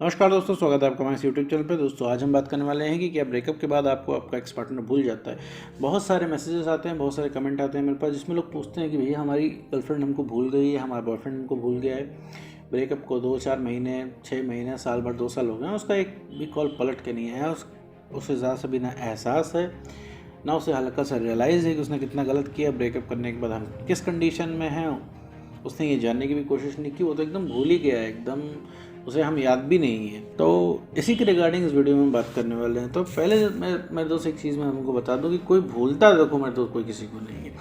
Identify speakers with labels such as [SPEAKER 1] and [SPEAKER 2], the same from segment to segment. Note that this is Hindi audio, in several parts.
[SPEAKER 1] नमस्कार दोस्तों, स्वागत है आपका हमारे यूट्यूब चैनल पे। दोस्तों आज हम बात करने वाले हैं कि क्या ब्रेकअप के बाद आपको आपका एक्स पार्टनर भूल जाता है। बहुत सारे मैसेजेस आते हैं, बहुत सारे कमेंट आते हैं मेरे पास, जिसमें लोग पूछते हैं कि भैया हमारी गर्लफ्रेंड हमको भूल गई है, हमारा बॉयफ्रेंड हमको भूल गया है। ब्रेकअप को 2-4 महीने, 6 महीने, साल भर, 2 साल हो गए हैं, उसका एक भी कॉल पलट के नहीं आया। उस हिसाब से भी ना एहसास है, ना उसे हल्का सा रियलाइज़ है कि उसने कितना गलत किया। ब्रेकअप करने के बाद हम किस कंडीशन में हैं उसने ये जानने की भी कोशिश नहीं की। वो तो एकदम भूल ही गया है, एकदम उसे हम याद भी नहीं है। तो इसी के रिगार्डिंग इस वीडियो में हम बात करने वाले हैं। तो पहले मैं मेरे दोस्त एक चीज़ मैं हमको बता दूं कि कोई भूलता देखो मेरे दोस्त कोई किसी को नहीं है।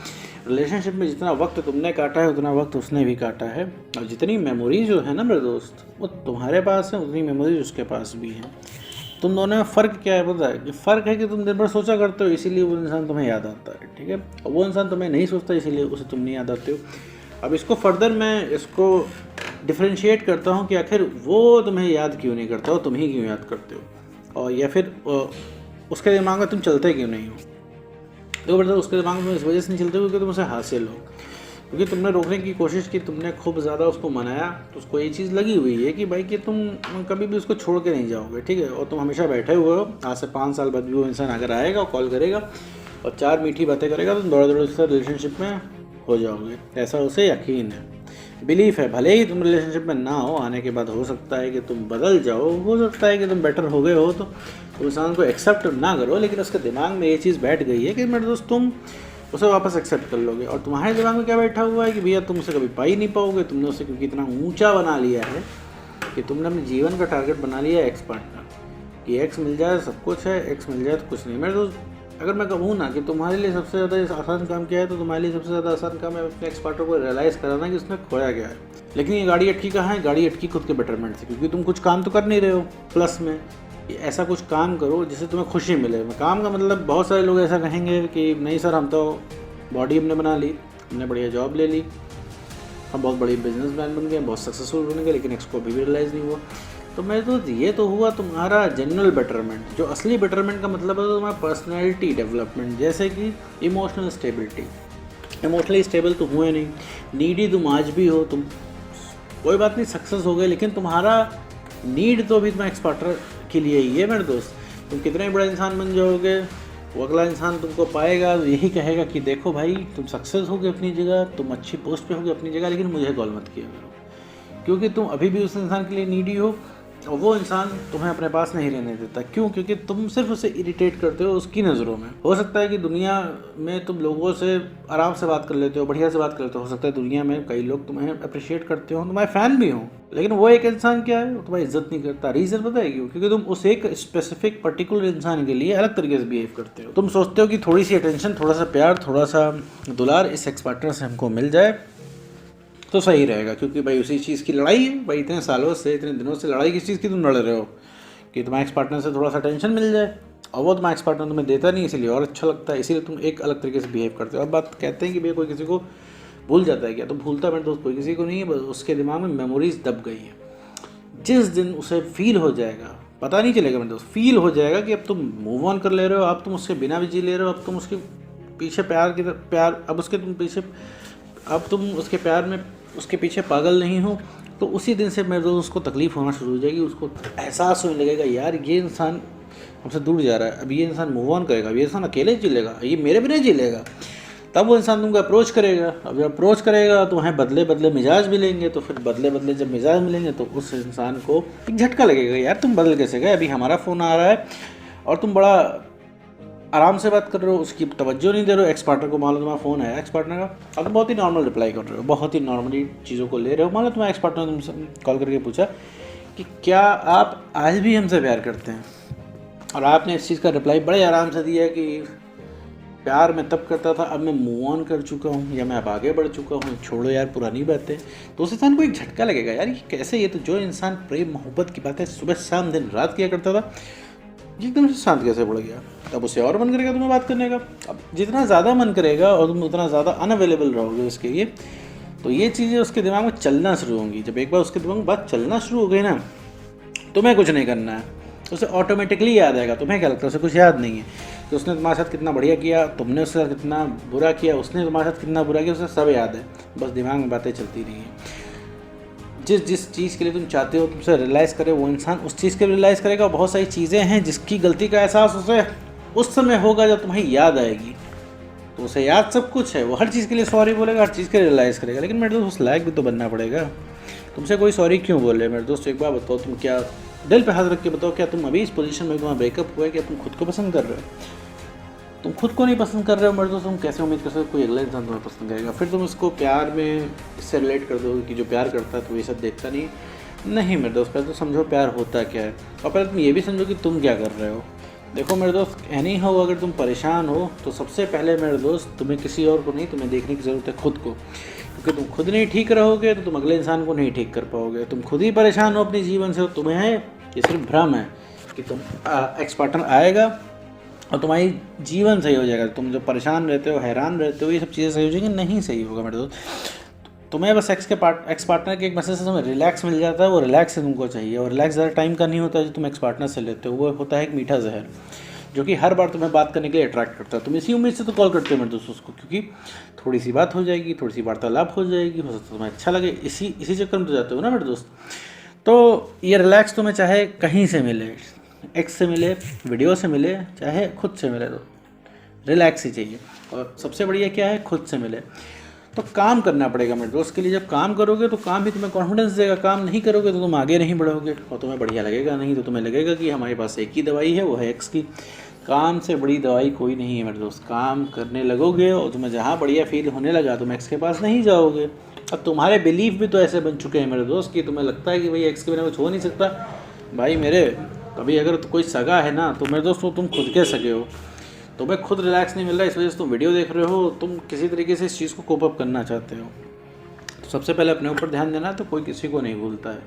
[SPEAKER 1] रिलेशनशिप में जितना वक्त तुमने काटा है उतना वक्त उसने भी काटा है, और जितनी मेमोरीज जो है ना मेरे दोस्त, वो तुम्हारे पास है, उतनी मेमोरीज उसके पास भी हैं। तुम दोनों में फ़र्क क्या है पता है? कि फ़र्क है कि तुम दिन भर सोचा करते हो, इसीलिए वो इंसान तुम्हें याद आता है, ठीक है। और वो इंसान तुम्हें नहीं सोचता, इसीलिए उसे तुम नहीं याद आते हो। अब इसको फर्दर मैं इसको डिफ्रेंशिएट करता हूँ कि आखिर वो तुम्हें याद क्यों नहीं करता हो, तुम ही क्यों याद करते हो, और या फिर उसके दिमाग में तुम चलते क्यों नहीं हो। तो मतलब उसके दिमाग में इस वजह से नहीं चलते क्योंकि तुम उसे हासिल हो, क्योंकि तुमने रोकने की कोशिश की, तुमने खूब ज़्यादा उसको मनाया, तो उसको ये चीज़ लगी हुई है कि भाई कि तुम कभी भी उसको छोड़ के नहीं जाओगे, ठीक है। और तुम हमेशा बैठे हुए हो। आज से 5 साल बाद भी वो इंसान अगर आएगा और कॉल करेगा और 4 मीठी बातें करेगा, तो दौड़ा दौड़ उससे रिलेशनशिप में हो जाओगे, ऐसा उसे यकीन है, बिलीफ है। भले ही तुम रिलेशनशिप में ना हो, आने के बाद हो सकता है कि तुम बदल जाओ, हो सकता है कि तुम बेटर हो गए हो, तो इंसान को एक्सेप्ट ना करो, लेकिन उसके दिमाग में ये चीज़ बैठ गई है कि मेरे दोस्त तुम उसे वापस एक्सेप्ट कर लोगे। और तुम्हारे दिमाग में क्या बैठा हुआ है कि भैया तुम उसे कभी पा ही नहीं पाओगे। तुमने उसे क्योंकि इतना ऊंचा बना लिया है कि तुमने अपने जीवन का टारगेट बना लिया है एक्स पार्टनर, कि एक्स मिल जाए सब कुछ है, एक्स मिल जाए तो कुछ नहीं। मेरे दोस्त अगर मैं कहूँ ना कि तुम्हारे लिए सबसे ज़्यादा आसान काम क्या है, तो तुम्हारे लिए सबसे ज़्यादा आसान काम है अपने एक्स पार्टनर को रियलाइज़ कराना कि उसने खोया गया है। लेकिन ये गाड़ी अटकी कहाँ है? गाड़ी अटकी खुद के बेटरमेंट से, क्योंकि तुम कुछ काम तो कर नहीं रहे हो प्लस में। ऐसा कुछ काम करो जिससे तुम्हें खुशी मिले। काम का मतलब बहुत सारे लोग ऐसा कहेंगे कि नहीं सर, हम तो बॉडी हमने बना ली, हमने बढ़िया जॉब ले ली, हम बहुत बड़ी बिजनेसमैन बन गए, बहुत सक्सेसफुल बन गए, लेकिन एक्स को अभी भी रियलाइज़ नहीं हुआ। तो मैं तो ये तो हुआ तुम्हारा जनरल बेटरमेंट। जो असली बेटरमेंट का मतलब है तो तुम्हारा पर्सनैलिटी डेवलपमेंट, जैसे कि इमोशनल स्टेबिलिटी। इमोशनली स्टेबल तो हुए नहीं, नीडी तुम आज भी हो। तुम कोई बात नहीं, सक्सेस हो गए, लेकिन तुम्हारा नीड तो अभी तुम्हारे एक्स पार्टनर के लिए ही है मेरे दोस्त। तुम कितने बड़ा इंसान बन जाओगे, वो अगला इंसान तुमको पाएगा तो यही कहेगा कि देखो भाई तुम सक्सेस हो गए अपनी जगह, तुम अच्छी पोस्ट पे हो गए अपनी जगह, लेकिन मुझे कॉल मत किया करो, क्योंकि तुम अभी भी उस इंसान के लिए नीडी हो और वो इंसान तुम्हें अपने पास नहीं रहने देता। क्यों? क्योंकि तुम सिर्फ उसे इरिटेट करते हो उसकी नज़रों में। हो सकता है कि दुनिया में तुम लोगों से आराम से बात कर लेते हो, बढ़िया से बात कर लेते हो सकता है दुनिया में कई लोग तुम्हें अप्रिशिएट करते हो, तुम्हारे फ़ैन भी हों, लेकिन वो एक इंसान क्या है, वो तुम्हारी इज्जत नहीं करता। रीज़न पता है क्यों? क्योंकि तुम उस एक स्पेसिफिक पर्टिकुलर इंसान के लिए अलग तरीके से बिहेव करते हो। तुम सोचते हो कि थोड़ी सी अटेंशन, थोड़ा सा प्यार, थोड़ा सा दुलार इस एक्स पार्टनर से हमको मिल जाए तो सही रहेगा, क्योंकि भाई उसी चीज़ की लड़ाई है। भाई इतने सालों से, इतने दिनों से लड़ाई किस चीज़ की तुम लड़ रहे हो? कि तुम्हारे एक्स पार्टनर से थोड़ा सा टेंशन मिल जाए, और वो तुम्हारा एक्स पार्टनर तुम्हें देता नहीं, इसीलिए और अच्छा लगता है, इसीलिए तुम एक अलग तरीके से बिहेव करते हो। अब बात कहते हैं कि भैया कोई किसी को भूल जाता है क्या? तो भूलता मेरे दोस्त कोई किसी को नहीं है, बस उसके दिमाग में मेमोरीज दब गई है। जिस दिन उसे फील हो जाएगा, पता नहीं चलेगा मेरे दोस्त, फील हो जाएगा कि अब तुम मूव ऑन कर ले रहे हो, अब तुम उसके बिना भी जी ले रहे हो, अब तुम उसके पीछे प्यार अब उसके तुम पीछे अब तुम उसके प्यार में उसके पीछे पागल नहीं हो, तो उसी दिन से मेरे दोस्त उसको तकलीफ़ होना शुरू हो जाएगी। उसको एहसास होने लगेगा यार ये इंसान हमसे दूर जा रहा है, अब ये इंसान मूव ऑन करेगा, अब ये इंसान अकेले जी लेगा, ये मेरे बिना जी लेगा। तब वो इंसान तुमको अप्रोच करेगा। अब जब अप्रोच करेगा तो वहाँ बदले बदले मिजाज मिलेंगे, तो फिर बदले बदले जब मिजाज मिलेंगे तो उस इंसान को एक झटका लगेगा, यार तुम बदल कैसे गए, अभी हमारा फ़ोन आ रहा है और तुम बड़ा आराम से बात कर रहे हो, उसकी तवज्जो नहीं दे रहे हो। एक्स पार्टनर को मान लो तुम्हारा फ़ोन आया एक्स पार्टनर का, अब तुम बहुत ही नॉर्मल रिप्लाई कर रहे हो, बहुत ही नॉर्मली चीज़ों को ले रहे हो। मान लो तुम्हारा एक्स पार्टनर तुमसे कॉल करके पूछा कि क्या आप आज भी हमसे प्यार करते हैं, और आपने इस चीज़ का रिप्लाई बड़े आराम से दिया कि प्यार मैं तब करता था, अब मैं मूव ऑन कर चुका हूँ, या मैं अब आगे बढ़ चुका हूँ, छोड़ो यार पुरानी बातें। तो उस इंसान को एक झटका लगेगा, यार ये कैसे, ये तो जो इंसान प्रेम मोहब्बत की बातें सुबह शाम दिन रात किया करता था, ये एकदम से शांत कैसे पड़ गया। अब उसे और मन करेगा तुम्हें बात करने का। अब जितना ज़्यादा मन करेगा और तुम उतना ज़्यादा अनअवेलेबल रहोगे उसके लिए, तो ये चीज़ें उसके दिमाग में चलना शुरू होंगी। जब एक बार उसके दिमाग में बात चलना शुरू हो गई ना, तुम्हें कुछ नहीं करना है, उसे ऑटोमेटिकली याद आएगा। तुम्हें क्या लगता है? उसे कुछ याद नहीं है कि उसने तुम्हारे साथ कितना बढ़िया किया, तुमने उसके साथ कितना बुरा किया, उसने तुम्हारे साथ कितना बुरा किया, उसे सब याद है, बस दिमाग में बातें चलती रही हैं। जिस जिस चीज़ के लिए तुम चाहते हो तुमसे रियलाइज़ करे वो इंसान उस चीज़ के लिए रियलाइज़ करेगा। बहुत सारी चीज़ें हैं जिसकी गलती का एहसास उसे उस समय होगा जब तुम्हें याद आएगी, तो उसे याद सब कुछ है, वो हर चीज़ के लिए सॉरी बोलेगा, हर चीज़ के लिए रियलाइज़ करेगा। लेकिन मेरे दोस्त उस लायक भी तो बनना पड़ेगा। तुमसे कोई सॉरी क्यों बोले मेरे दोस्त, एक बार बताओ, तुम क्या दिल पे हाथ रख के बताओ, क्या तुम अभी इस पोजीशन में तुम्हारा ब्रेकअप हुआ है, क्या तुम खुद को पसंद कर रहे हो? तुम खुद को नहीं पसंद कर रहे हो मेरे दोस्त, तुम कैसे उम्मीद कर सकते हो कोई अगला इंसान तुम्हें पसंद करेगा? फिर तुम इसको प्यार में इससे रिलेट कर दोगे कि जो प्यार करता है तो ये सब देखता नहीं मेरे दोस्त। पहले तो समझो प्यार होता क्या है, और पहले तुम ये भी समझो कि तुम क्या कर रहे हो। देखो मेरे दोस्त, एनी हो, अगर तुम परेशान हो तो सबसे पहले मेरे दोस्त तुम्हें किसी और को नहीं, तुम्हें देखने की ज़रूरत है खुद को। क्योंकि तुम खुद नहीं ठीक रहोगे तो तुम अगले इंसान को नहीं ठीक कर पाओगे। तुम खुद ही परेशान हो अपने जीवन से, तो तुम्हें ये सिर्फ भ्रम है कि तुम एक्स पार्टनर आएगा और तुम्हारी जीवन सही हो जाएगा। तुम जो परेशान रहते हो, हैरान रहते हो, ये सब चीज़ें सही हो जाएंगी, नहीं सही होगा मेरे दोस्त। तुम्हें बस एक्स पार्टनर के एक मैसेज से तुम्हें रिलैक्स मिल जाता है, वो रिलैक्स तुमको चाहिए। और रिलैक्स ज़्यादा टाइम का नहीं होता है जो तुम एक्स पार्टनर से लेते हो, वो होता है एक मीठा जहर जो कि हर बार तुम्हें बात करने के लिए अट्रैक्ट करता है। तुम इसी उम्मीद से तो कॉल करते हो मेरे दोस्त उसको, क्योंकि थोड़ी सी बात हो जाएगी, थोड़ी सी वार्तालाप हो जाएगी, हो सकता है तुम्हें अच्छा लगे, इसी चक्कर में तो जाते हो ना मेरे दोस्त। तो ये रिलैक्स तुम्हें चाहे कहीं से मिले, एक्स से मिले, वीडियो से मिले, चाहे खुद से मिले, तो रिलैक्स ही चाहिए। और सबसे बढ़िया क्या है, खुद से मिले। तो काम करना पड़ेगा मेरे दोस्त के लिए। जब काम करोगे तो काम भी तुम्हें कॉन्फिडेंस देगा, काम नहीं करोगे तो तुम आगे नहीं बढ़ोगे और तुम्हें बढ़िया लगेगा नहीं, तो तुम्हें लगेगा कि हमारे पास एक ही दवाई है, वो है एक्स की। काम से बड़ी दवाई कोई नहीं है मेरे दोस्त। काम करने लगोगे और तुम्हें जहाँ बढ़िया फील होने लगा तुम एक्स के पास नहीं जाओगे। अब तुम्हारे बिलीफ भी तो ऐसे बन चुके हैं मेरे दोस्त कि तुम्हें लगता है कि भाई एक्स के बिना कुछ हो नहीं सकता। भाई मेरे, कभी अगर तो कोई सगा है ना तो मेरे दोस्त वो तुम खुद के सगे हो। तुम्हें खुद रिलैक्स नहीं मिल रहा, इस वजह से तुम वीडियो देख रहे हो, तुम किसी तरीके से इस चीज़ को कोप अप करना चाहते हो। तो सबसे पहले अपने ऊपर ध्यान देना। तो कोई किसी को नहीं भूलता है,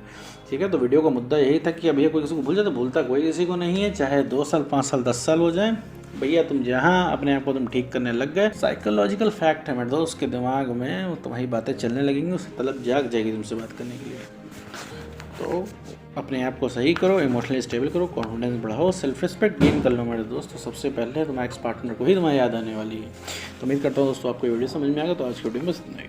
[SPEAKER 1] ठीक है। तो वीडियो का मुद्दा यही था कि भैया कोई किसी को भूल जाए तो भूलता कोई किसी को नहीं है, चाहे 2 साल 5 साल 10 साल हो जाए। भैया तुम जहाँ अपने आप को तुम ठीक करने लग गए, साइकोलॉजिकल फैक्ट है मेरे दोस्त, उसके दिमाग में वो तुम्हारी बातें चलने लगेंगी, उससे तलब जाग जाएगी तुमसे बात करने के लिए। तो अपने आप को सही करो, इमोशनली स्टेबल करो, कॉन्फिडेंस बढ़ाओ, सेल्फ रिस्पेक्ट गेन कर लो मेरे दोस्त। तो सबसे पहले तुम्हारे एक्स पार्टनर को ही तुम्हारी याद आने वाली है। तो उम्मीद करता हूँ दोस्तों आपको वीडियो समझ में आएगा। तो आज की वीडियो में बस इतना ही।